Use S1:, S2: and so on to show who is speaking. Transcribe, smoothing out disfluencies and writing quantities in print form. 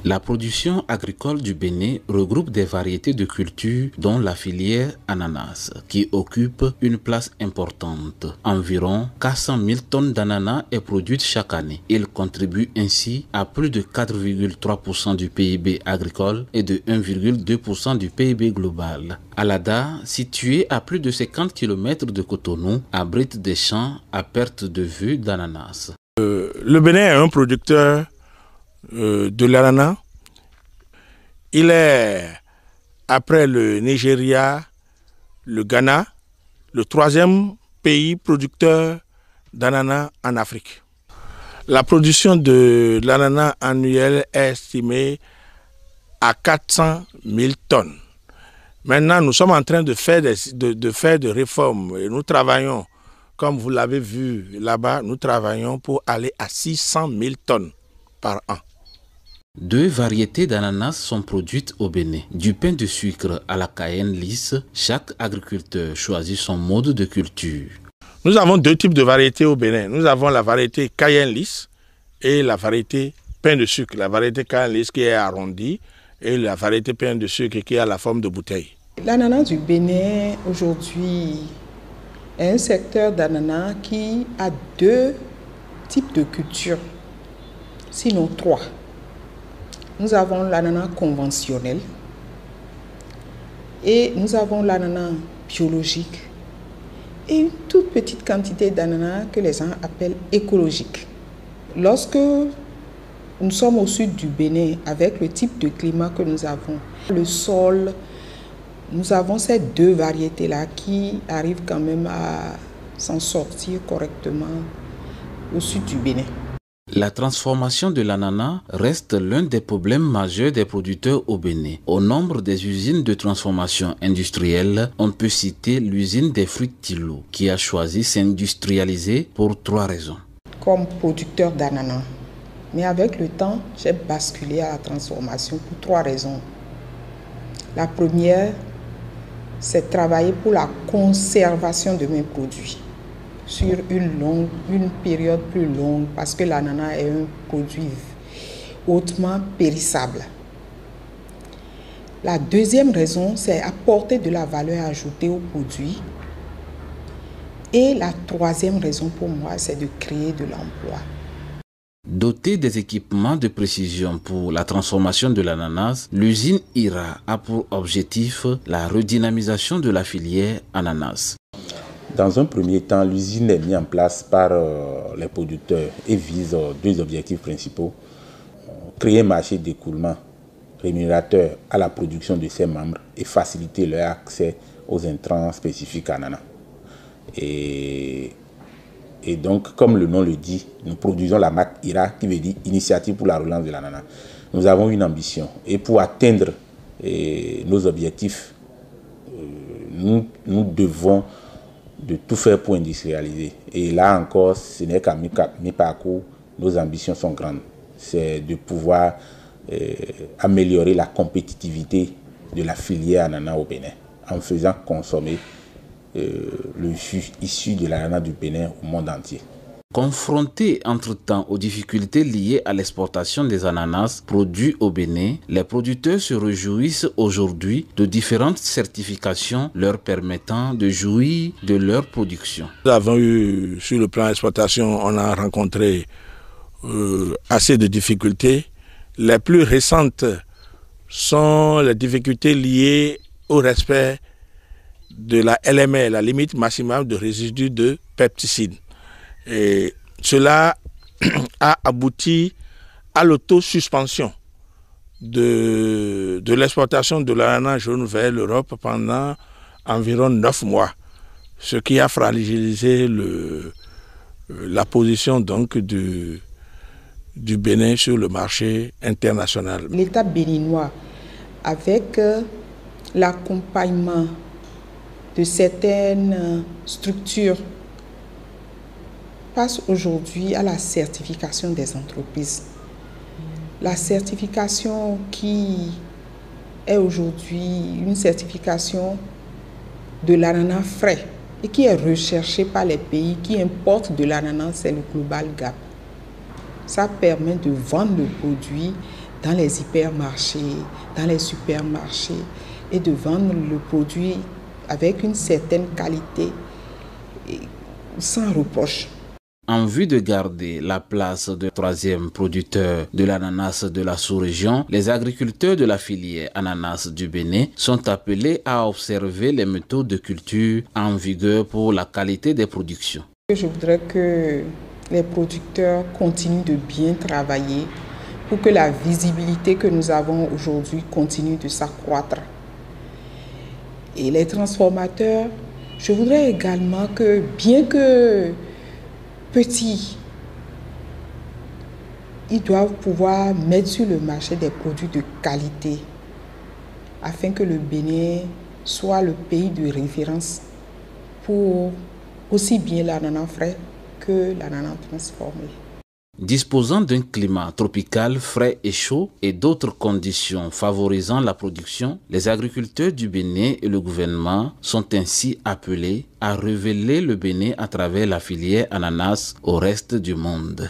S1: La production agricole du Bénin regroupe des variétés de cultures dont la filière ananas qui occupe une place importante. Environ 400 000 tonnes d'ananas est produite chaque année. Il contribue ainsi à plus de 4,3% du PIB agricole et de 1,2% du PIB global. Alada, situé à plus de 50 km de Cotonou, abrite des champs à perte de vue d'ananas.
S2: Le Bénin est un producteur de l'ananas. Il est, après le Nigeria, le Ghana, le troisième pays producteur d'ananas en Afrique. La production de l'ananas annuelle est estimée à 400 000 tonnes. Maintenant, nous sommes en train de faire des réformes et nous travaillons, comme vous l'avez vu là-bas, nous travaillons pour aller à 600 000 tonnes par an.
S1: 2 variétés d'ananas sont produites au Bénin. Du pain de sucre à la cayenne lisse, chaque agriculteur choisit son mode de culture.
S2: Nous avons 2 types de variétés au Bénin. Nous avons la variété cayenne lisse et la variété pain de sucre. La variété cayenne lisse qui est arrondie et la variété pain de sucre qui a la forme de bouteille.
S3: L'ananas du Bénin aujourd'hui est un secteur d'ananas qui a 2 types de cultures, sinon 3. Nous avons l'ananas conventionnel et nous avons l'ananas biologique et une toute petite quantité d'ananas que les gens appellent écologique. Lorsque nous sommes au sud du Bénin, avec le type de climat que nous avons, le sol, nous avons ces 2 variétés-là qui arrivent quand même à s'en sortir correctement au sud du Bénin.
S1: La transformation de l'ananas reste l'un des problèmes majeurs des producteurs au Bénin. Au nombre des usines de transformation industrielle, on peut citer l'usine des fruits Tilo, qui a choisi s'industrialiser pour 3 raisons.
S3: Comme producteur d'ananas, mais avec le temps, j'ai basculé à la transformation pour 3 raisons. La première, c'est travailler pour la conservation de mes produits sur une période plus longue, parce que l'ananas est un produit hautement périssable. La deuxième raison, c'est apporter de la valeur ajoutée au produit. Et la troisième raison pour moi, c'est de créer de l'emploi.
S1: Dotée des équipements de précision pour la transformation de l'ananas, l'usine IRA a pour objectif la redynamisation de la filière ananas.
S4: Dans un premier temps, l'usine est mise en place par les producteurs et vise 2 objectifs principaux. Créer un marché d'écoulement rémunérateur à la production de ses membres et faciliter leur accès aux intrants spécifiques ananas. Et donc, comme le nom le dit, nous produisons la marque IRA, qui veut dire Initiative pour la relance de l'ananas. Nous avons une ambition et pour atteindre nos objectifs, nous devons de tout faire pour industrialiser. Et là encore, ce n'est qu'à mi-parcours, nos ambitions sont grandes. C'est de pouvoir améliorer la compétitivité de la filière ananas au Bénin en faisant consommer le jus issu de l'ananas du Bénin au monde entier.
S1: Confrontés entre-temps aux difficultés liées à l'exportation des ananas produits au Bénin, les producteurs se réjouissent aujourd'hui de différentes certifications leur permettant de jouir de leur production.
S2: Nous avons eu, sur le plan d'exportation, on a rencontré assez de difficultés. Les plus récentes sont les difficultés liées au respect de la LMR, la limite maximale de résidus de pesticides. Et cela a abouti à l'autosuspension de l'exportation de l'ananas jaune vers l'Europe pendant environ 9 mois, ce qui a fragilisé la position donc du Bénin sur le marché international.
S3: L'État béninois, avec l'accompagnement de certaines structures, passe aujourd'hui à la certification des entreprises. La certification qui est aujourd'hui une certification de l'ananas frais et qui est recherchée par les pays qui importent de l'ananas, c'est le Global Gap. Ça permet de vendre le produit dans les hypermarchés, dans les supermarchés, et de vendre le produit avec une certaine qualité et sans reproche.
S1: En vue de garder la place de troisième producteur de l'ananas de la sous-région, les agriculteurs de la filière ananas du Bénin sont appelés à observer les méthodes de culture en vigueur pour la qualité des productions.
S3: Je voudrais que les producteurs continuent de bien travailler pour que la visibilité que nous avons aujourd'hui continue de s'accroître. Et les transformateurs, je voudrais également que, bien que petits, ils doivent pouvoir mettre sur le marché des produits de qualité afin que le Bénin soit le pays de référence pour aussi bien l'ananas frais que l'ananas transformé.
S1: Disposant d'un climat tropical frais et chaud et d'autres conditions favorisant la production, les agriculteurs du Bénin et le gouvernement sont ainsi appelés à révéler le Bénin à travers la filière ananas au reste du monde.